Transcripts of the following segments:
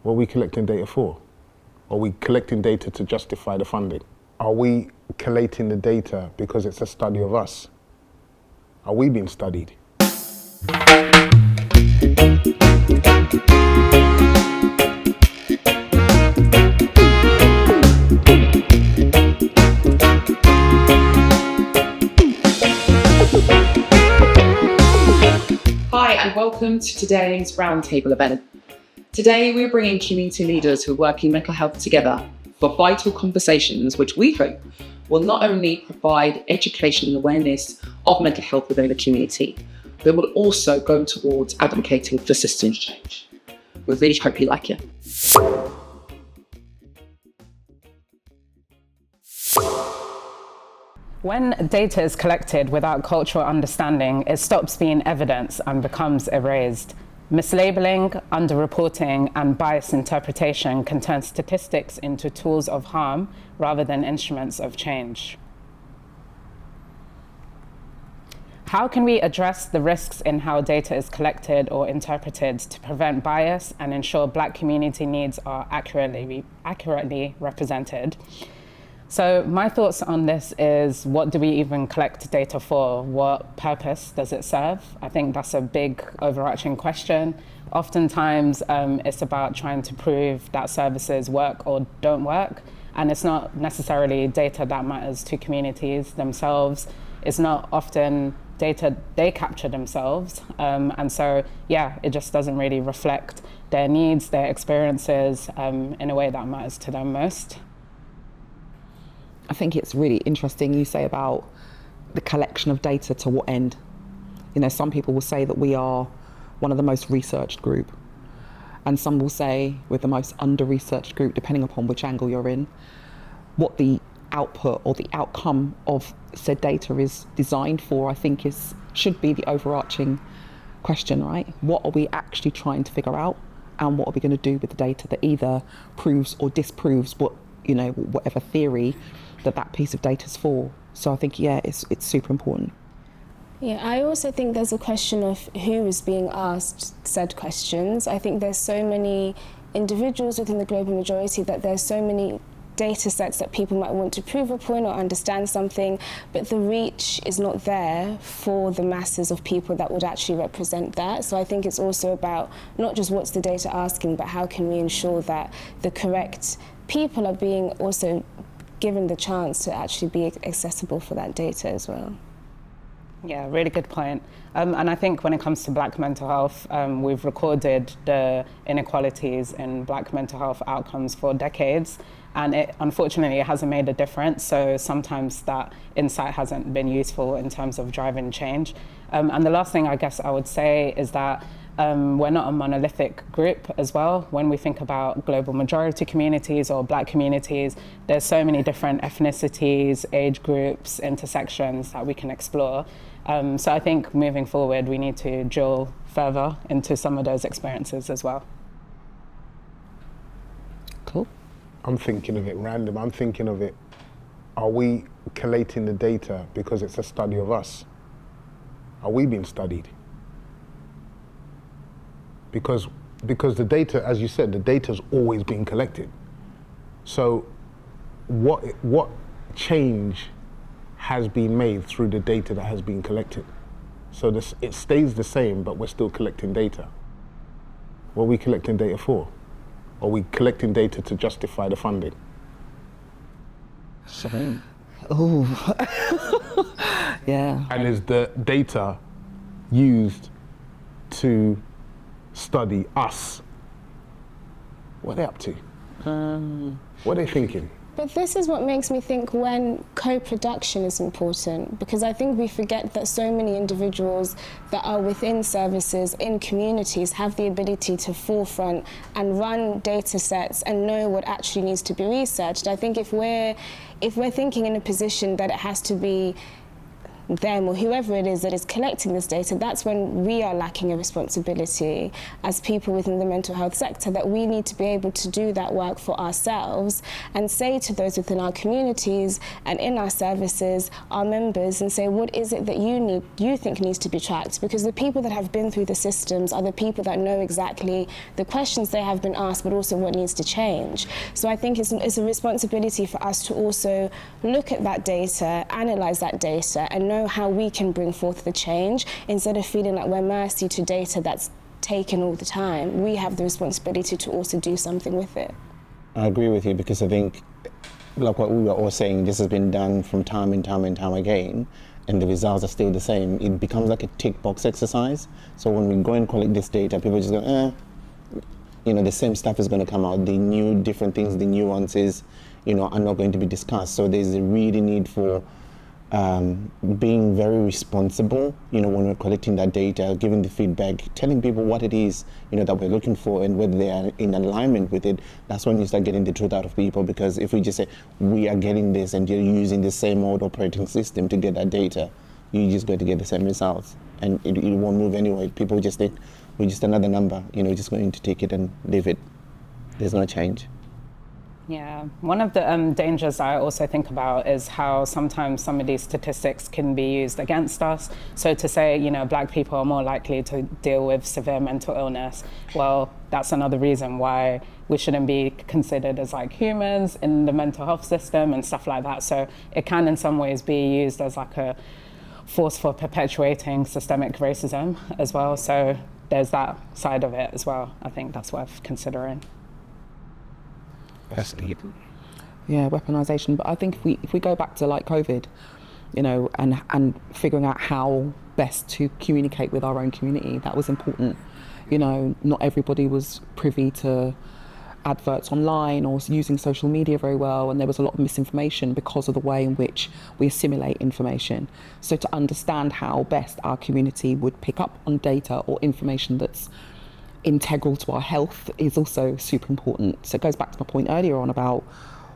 What are we collecting data for? Are we collecting data to justify the funding? Are we collating the data because it's a study of us? Are we being studied? Hi and welcome to today's roundtable event. Today we're bringing community leaders who work in mental health together for vital conversations which we hope will not only provide education and awareness of mental health within the community, but will also go towards advocating for systems change. We really hope you like it. When data is collected without cultural understanding, it stops being evidence and becomes erased. Mislabeling, underreporting, and biased interpretation can turn statistics into tools of harm rather than instruments of change. How can we address the risks in how data is collected or interpreted to prevent bias and ensure Black community needs are accurately represented? So my thoughts on this is, what do we even collect data for? What purpose does it serve? I think that's a big overarching question. Oftentimes it's about trying to prove that services work or don't work. And it's not necessarily data that matters to communities themselves. It's not often data they capture themselves. And so, yeah, it just doesn't really reflect their needs, their experiences in a way that matters to them most. I think it's really interesting you say about the collection of data to what end. You know, some people will say that we are one of the most researched group, and some will say we're the most under-researched group, depending upon which angle you're in. What the output or the outcome of said data is designed for, I think should be the overarching question, right? What are we actually trying to figure out, and what are we going to do with the data that either proves or disproves whatever theory that piece of data is for. So I think, yeah, it's super important. Yeah, I also think there's a question of who is being asked said questions. I think there's so many individuals within the global majority that there's so many data sets that people might want to prove a point or understand something, but the reach is not there for the masses of people that would actually represent that. So I think it's also about not just what's the data asking, but how can we ensure that the correct people are being also given the chance to actually be accessible for that data as well. Yeah, really good point. And I think when it comes to Black mental health, we've recorded the inequalities in Black mental health outcomes for decades, and unfortunately it hasn't made a difference. So sometimes that insight hasn't been useful in terms of driving change. And the last thing I guess I would say is that we're not a monolithic group as well. When we think about global majority communities or Black communities, there's so many different ethnicities, age groups, intersections that we can explore. So I think moving forward, we need to drill further into some of those experiences as well. Cool. I'm thinking of it random. I'm thinking of it, are we collating the data because it's a study of us? Are we being studied? Because the data, as you said, the data's always being collected. So what change has been made through the data that has been collected? So it stays the same, but we're still collecting data. What are we collecting data for? Are we collecting data to justify the funding? Shame. Oh, yeah. And is the data used to study us? What are they up to? What are they thinking? But this is what makes me think when co-production is important, because I think we forget that so many individuals that are within services, in communities, have the ability to forefront and run data sets and know what actually needs to be researched. I think if we're thinking in a position that it has to be them or whoever it is that is collecting this data, that's when we are lacking a responsibility as people within the mental health sector, that we need to be able to do that work for ourselves and say to those within our communities and in our services, our members, and say, what is it that you think needs to be tracked? Because the people that have been through the systems are the people that know exactly the questions they have been asked, but also what needs to change. So I think it's a responsibility for us to also look at that data, analyse that data, and know how we can bring forth the change instead of feeling like we're mercy to data that's taken all the time. We have the responsibility to also do something with it. I agree with you, because I think, like what we were all saying, this has been done from time and time and time again, and the results are still the same. It becomes like a tick box exercise. So when we go and collect this data, people just go, the same stuff is going to come out. The new different things, the nuances, are not going to be discussed. So there's a really need for being very responsible, when we're collecting that data, giving the feedback, telling people what it is, that we're looking for and whether they are in alignment with it. That's when you start getting the truth out of people, because if we just say, we are getting this and you're using the same old operating system to get that data, you're just going to get the same results and it won't move anyway. People just think, we're just another number, just going to take it and leave it. There's no change. Yeah, one of the dangers I also think about is how sometimes some of these statistics can be used against us. So to say, Black people are more likely to deal with severe mental illness, well, that's another reason why we shouldn't be considered as like humans in the mental health system and stuff like that. So it can in some ways be used as like a force for perpetuating systemic racism as well. So there's that side of it as well. I think that's worth considering. That's deep. Yeah, weaponization. But I think if we go back to like COVID, and figuring out how best to communicate with our own community, that was important. Not everybody was privy to adverts online or using social media very well, and there was a lot of misinformation because of the way in which we assimilate information. So to understand how best our community would pick up on data or information that's integral to our health is also super important. So it goes back to my point earlier on about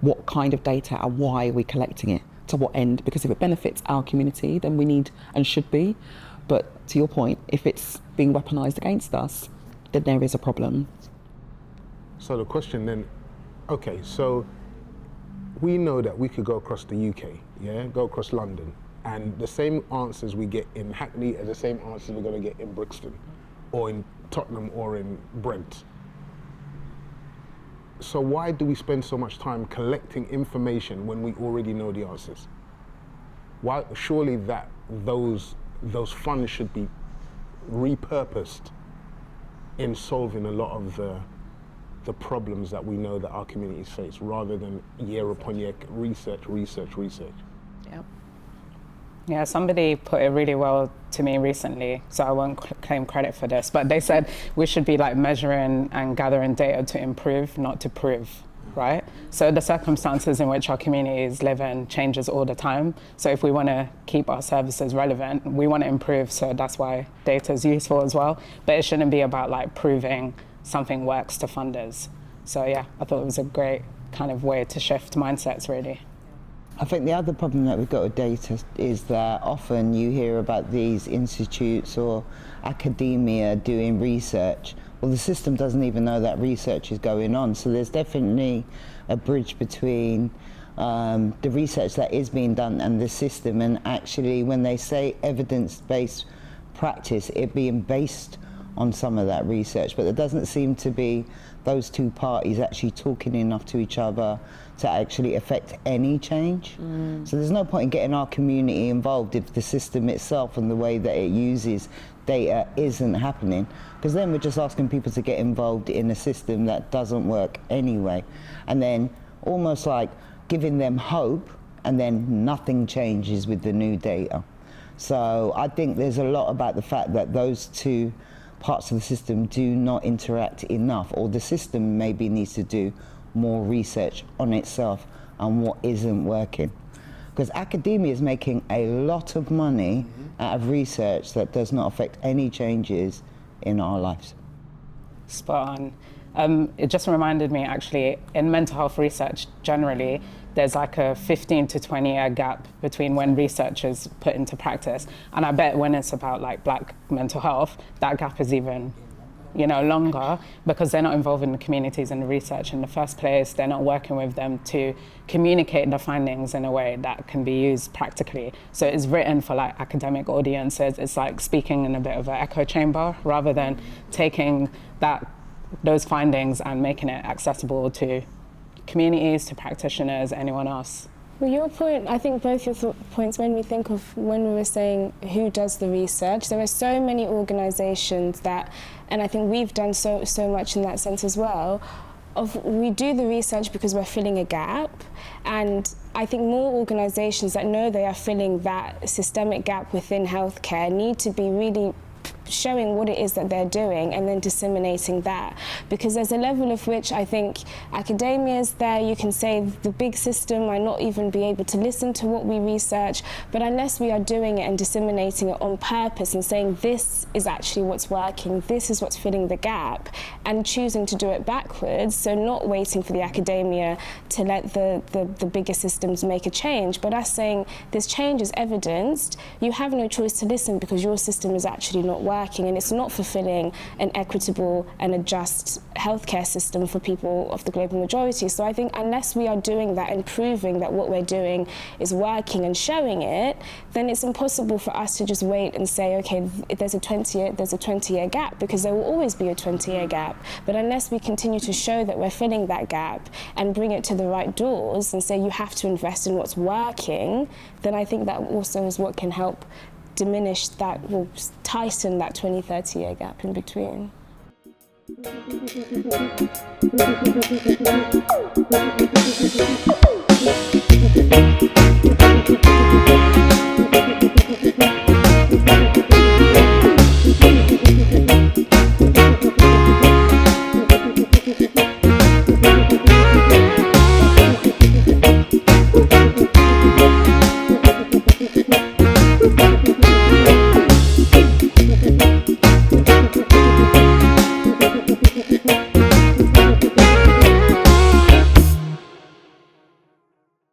what kind of data and why are we collecting it, to what end, because if it benefits our community, then we need and should be. But to your point, if it's being weaponized against us, then there is a problem. So the question then, okay, so we know that we could go across the UK, go across London, and the same answers we get in Hackney are the same answers we're going to get in Brixton, or in Tottenham, or in Brent. So why do we spend so much time collecting information when we already know the answers? Why? Surely that those funds should be repurposed in solving a lot of the problems that we know that our communities face, rather than year upon year research. Yeah. Yeah, somebody put it really well to me recently, so I won't claim credit for this, but they said we should be like measuring and gathering data to improve, not to prove, right? So the circumstances in which our communities live in changes all the time. So if we want to keep our services relevant, we want to improve, so that's why data is useful as well. But it shouldn't be about like proving something works to funders. So yeah, I thought it was a great kind of way to shift mindsets, really. I think the other problem that we've got with data is that often you hear about these institutes or academia doing research. Well, the system doesn't even know that research is going on. So there's definitely a bridge between the research that is being done and the system. And actually, when they say evidence-based practice, it being based on some of that research, but there doesn't seem to be those two parties actually talking enough to each other to actually affect any change. So there's no point in getting our community involved if the system itself and the way that it uses data isn't happening, because then we're just asking people to get involved in a system that doesn't work anyway, and then almost like giving them hope, and then nothing changes with the new data. So I think there's a lot about the fact that those two parts of the system do not interact enough, or the system maybe needs to do more research on itself and what isn't working. Because academia is making a lot of money out of research that does not affect any changes in our lives. Spot on. It just reminded me, actually, in mental health research generally, there's like a 15 to 20 year gap between when research is put into practice. And I bet when it's about like Black mental health, that gap is even, longer, because they're not involved in the communities in the research in the first place. They're not working with them to communicate the findings in a way that can be used practically. So it's written for like academic audiences. It's like speaking in a bit of an echo chamber rather than taking those findings and making it accessible to communities, to practitioners, anyone else. Well, your point, I think both your points made me think of when we were saying who does the research. There are so many organisations that, and I think we've done so much in that sense as well, we do the research because we're filling a gap, and I think more organisations that know they are filling that systemic gap within healthcare need to be really showing what it is that they're doing and then disseminating that, because there's a level of which I think academia is there. You can say the big system might not even be able to listen to what we research, but unless we are doing it and disseminating it on purpose and saying this is actually what's working, this is what's filling the gap, and choosing to do it backwards, so not waiting for the academia to let the bigger systems make a change, but us saying this change is evidenced, you have no choice to listen because your system is actually not working and it's not fulfilling an equitable and a just healthcare system for people of the global majority. So I think unless we are doing that and proving that what we're doing is working and showing it, then it's impossible for us to just wait and say, okay, there's a 20-year gap, because there will always be a 20-year gap. But unless we continue to show that we're filling that gap and bring it to the right doors and say you have to invest in what's working, then I think that also is what can help diminish that, will tighten that 20-30 year gap in between.